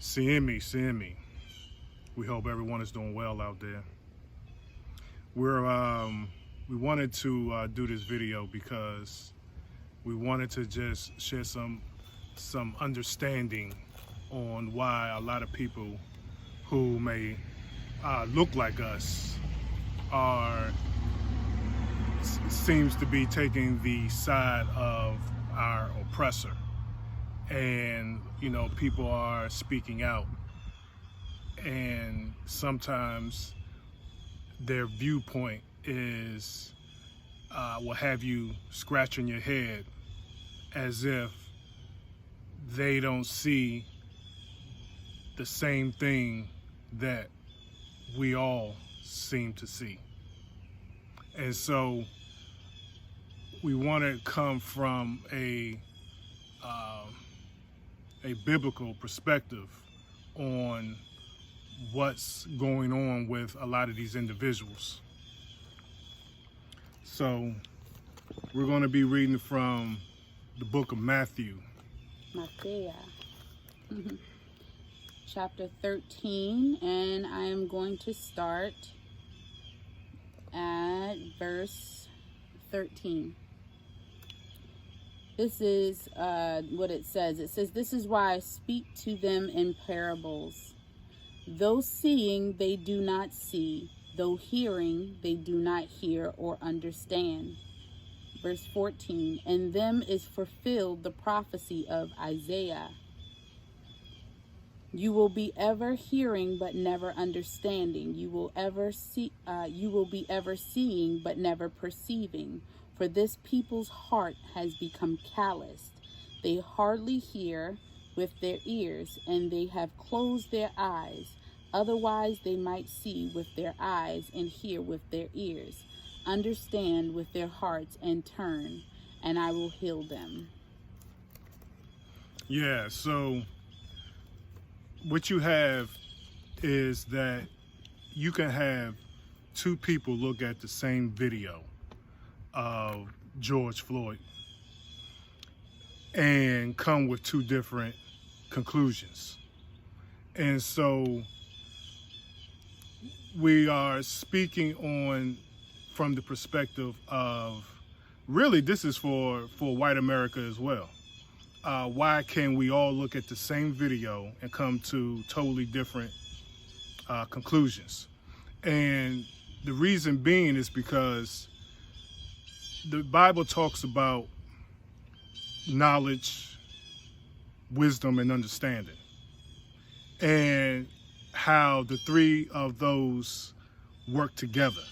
Seeing me. We hope everyone is doing well out there. We wanted to do this video because we wanted to just share some understanding on why a lot of people who may look like us seems to be taking the side of our oppressor. And people are speaking out, and sometimes their viewpoint is will have you scratching your head as if they don't see the same thing that we all seem to see. And so we want to come from a biblical perspective on what's going on with a lot of these individuals. So we're going to be reading from the book of Matthew. Chapter 13, and I am going to start at verse 13. This is what it says. It says, "This is why I speak to them in parables. Though seeing, they do not see. Though hearing, they do not hear or understand." Verse 14, "In them is fulfilled the prophecy of Isaiah. You will be ever hearing, but never understanding. You will be ever seeing, but never perceiving. For this people's heart has become calloused. They hardly hear with their ears, and they have closed their eyes. Otherwise they might see with their eyes and hear with their ears, understand with their hearts and turn, and I will heal them." Yeah, so what you have is that you can have two people look at the same video of George Floyd and come with two different conclusions. And so we are speaking on from the perspective of, really this is for white America as well. Why can we all look at the same video and come to totally different conclusions? And the reason being is because the Bible talks about knowledge, wisdom, and understanding, and how the three of those work together.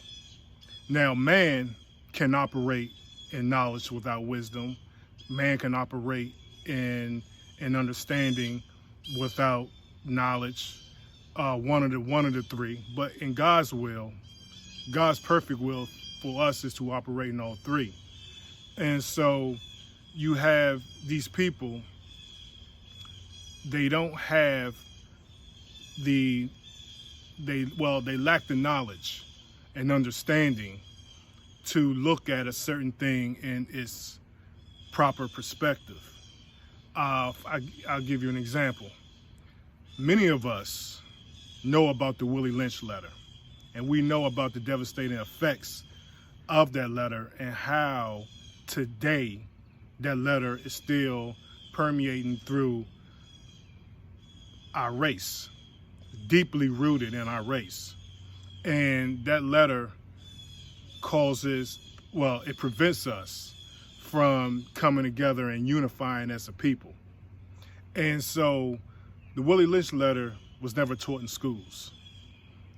Now, man can operate in knowledge without wisdom. Man can operate in understanding without knowledge. One of the three. But in God's will, God's perfect will for us is to operate in all three. And so you have these people, they don't have they lack the knowledge and understanding to look at a certain thing in its proper perspective. I'll give you an example. Many of us know about the Willie Lynch letter, and we know about the devastating effects of that letter and how today that letter is still permeating through our race, deeply rooted in our race. And that letter it prevents us from coming together and unifying as a people. And so the Willie Lynch letter was never taught in schools.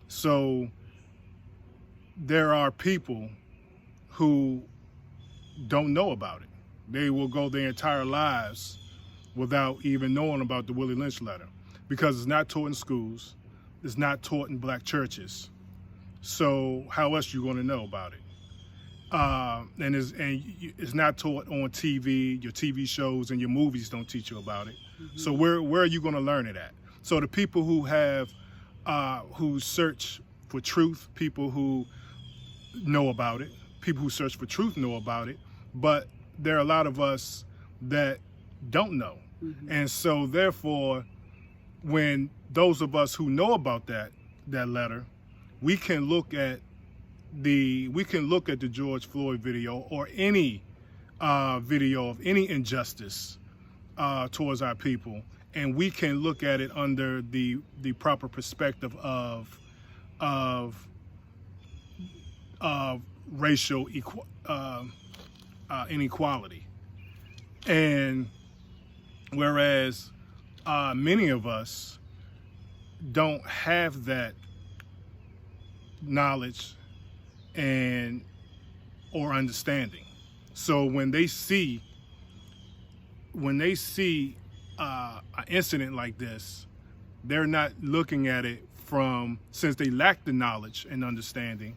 So there are people who don't know about it. They will go their entire lives without even knowing about the Willie Lynch letter because it's not taught in schools. It's not taught in black churches. So how else are you going to know about it? And it's not taught on TV. Your TV shows and your movies don't teach you about it. Mm-hmm. So where are you going to learn it at? So the people who who search for truth, people who know about it, people who search for truth know about it, but there are a lot of us that don't know. Mm-hmm. And so therefore when those of us who know about that letter, we can look at the George Floyd video or any video of any injustice towards our people, and we can look at it under the proper perspective of racial inequality. And whereas many of us don't have that knowledge and or understanding, so when they see an incident like this, they're not looking at it from, since they lack the knowledge and understanding,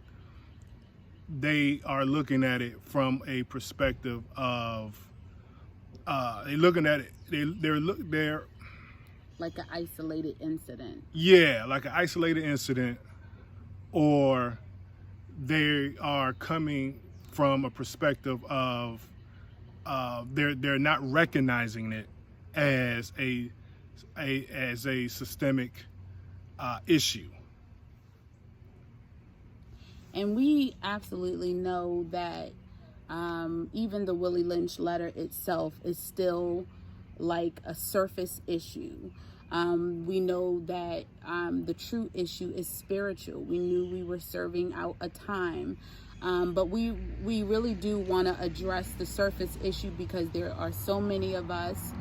they are looking at it from a perspective of they're looking at it, they're like an isolated incident. Yeah, like an isolated incident, or they are coming from a perspective of they're not recognizing it as a systemic issue. And we absolutely know that even the Willie Lynch letter itself is still like a surface issue. We know that the true issue is spiritual. We knew we were serving out a time. But we really do want to address the surface issue, because there are so many of us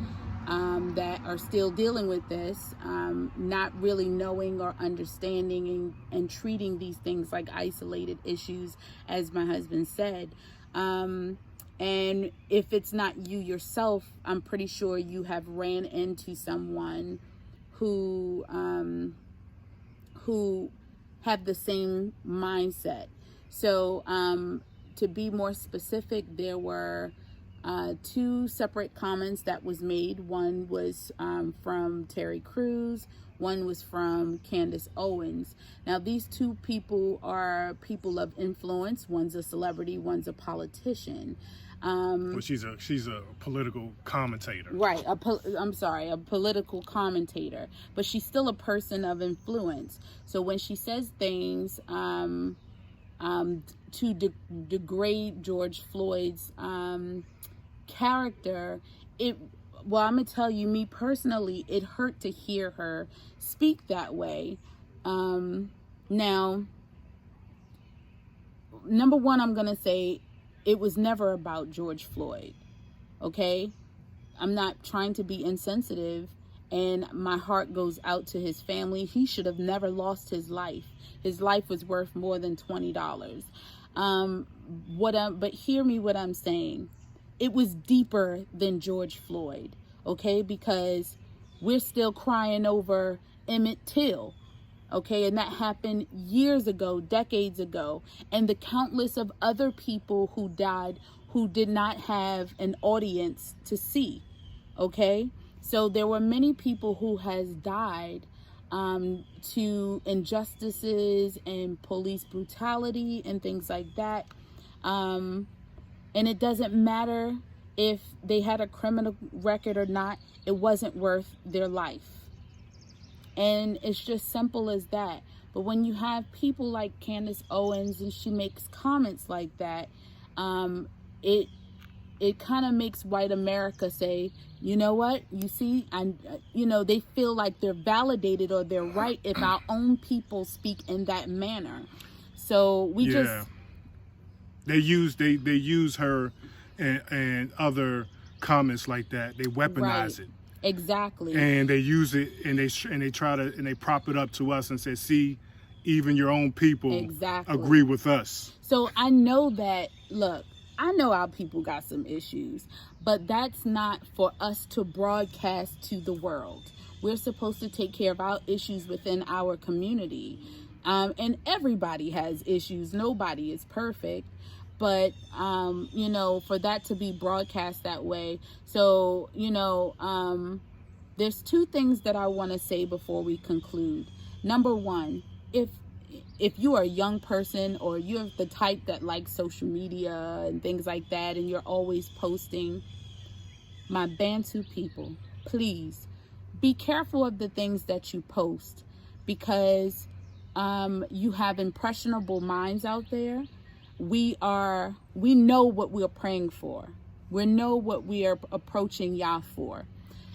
that are still dealing with this, not really knowing or understanding and treating these things like isolated issues, as my husband said. And if it's not you yourself, I'm pretty sure you have ran into someone who have the same mindset. So to be more specific, there were 2 separate comments that was made. One was from Terry Crews. One was from Candace Owens. Now, these 2 people are people of influence. One's a celebrity, one's a politician. Well, she's a political commentator. Right, a political commentator. But she's still a person of influence. So when she says things to degrade George Floyd's character, well, I'm gonna tell you, me personally, it hurt to hear her speak that way. Now, number one, I'm gonna say it was never about George Floyd. Okay, I'm not trying to be insensitive, and my heart goes out to his family. He should have never lost his life. His life was worth more than $20. But hear me what I'm saying. It was deeper than George Floyd, okay? Because we're still crying over Emmett Till, okay? And that happened years ago, decades ago. And the countless of other people who died who did not have an audience to see, okay? So there were many people who has died to injustices and police brutality and things like that. And it doesn't matter if they had a criminal record or not, it wasn't worth their life. And it's just simple as that. But when you have people like Candace Owens and she makes comments like that, it kind of makes white America say, you know what, you see, they feel like they're validated or they're right if our own people speak in that manner. So they use her and other comments like that. They weaponize it. Exactly. And they use it and they prop it up to us and say, see, even your own people agree with us. So I know that, look, I know our people got some issues, but that's not for us to broadcast to the world. We're supposed to take care of our issues within our community. And everybody has issues. Nobody is perfect. But, for that to be broadcast that way. So, there's 2 things that I want to say before we conclude. Number one, if you are a young person or you're the type that likes social media and things like that, and you're always posting, my Bantu people, please be careful of the things that you post, because you have impressionable minds out there. We know what we're praying for. We know what we are approaching Yah for.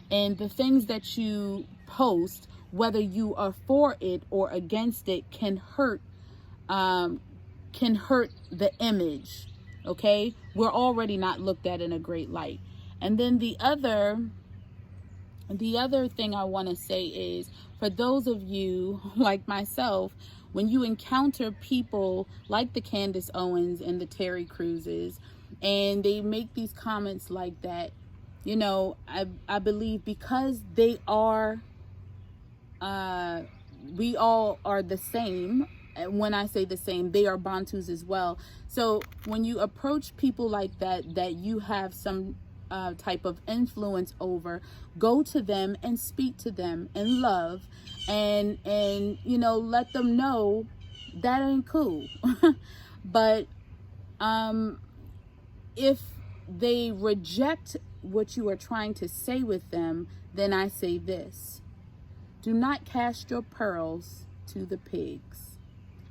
And the things that you post, whether you are for it or against it, can hurt the image. Okay? We're already not looked at in a great light. And then the other thing I want to say is, for those of you like myself, when you encounter people like the Candace Owens and the Terry Cruzes, and they make these comments like that, you know, I believe because they are, we all are the same. And when I say the same, they are Bantus as well. So when you approach people like that you have some type of influence over, go to them and speak to them in love, and you know, let them know that ain't cool. But if they reject what you are trying to say with them, then I say this: do not cast your pearls to the pigs.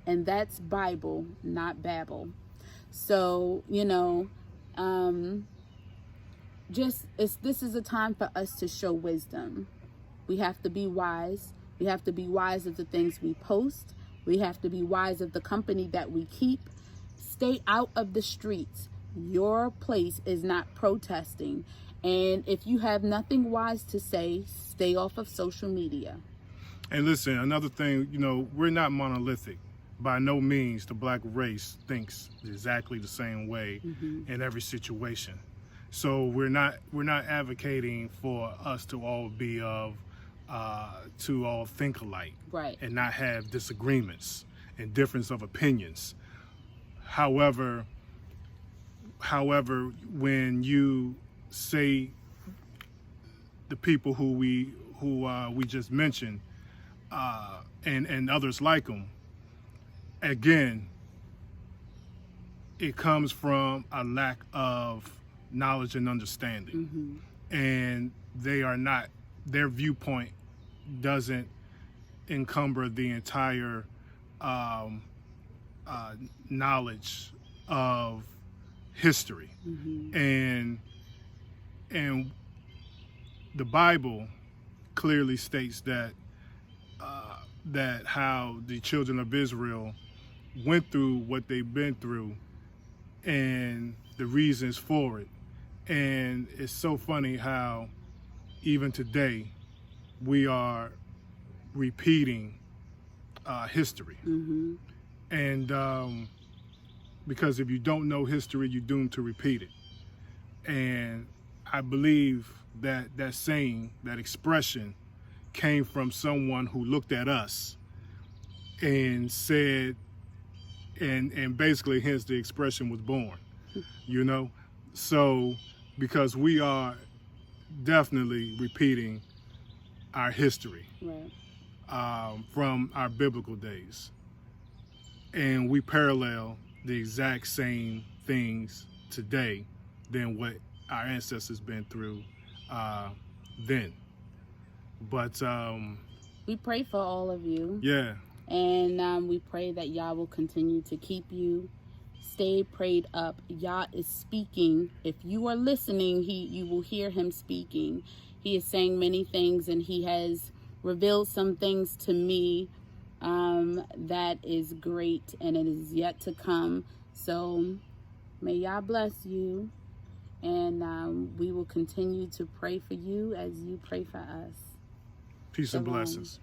And that's Bible, not Babel. So, you know, this is a time for us to show wisdom. We have to be wise. We have to be wise of the things we post. We have to be wise of the company that we keep. Stay out of the streets. Your place is not protesting. And if you have nothing wise to say, stay off of social media. And listen, another thing, you know, we're not monolithic. By no means the black race thinks exactly the same way in every situation. So we're not advocating for us to all be to all think alike, right, and not have disagreements and difference of opinions. However, when you say the people who we just mentioned, and others like them, again, it comes from a lack of knowledge and understanding. And their viewpoint doesn't encumber the entire knowledge of history. And the Bible clearly states that how the children of Israel went through what they've been through and the reasons for it. And it's so funny how even today we are repeating history. And because if you don't know history, you're doomed to repeat it. And I believe that saying, that expression, came from someone who looked at us and said, and basically hence the expression was born, you know? So, because we are definitely repeating our history, right, from our biblical days. And we parallel the exact same things today than what our ancestors been through then. But we pray for all of you. Yeah. And we pray that Yah will continue to keep you. Stay prayed up. Yah is speaking. If you are listening, you will hear him speaking. He is saying many things, and he has revealed some things to me that is great, and it is yet to come. So may Yah bless you, and we will continue to pray for you as you pray for us. Peace and Shalom. blessings.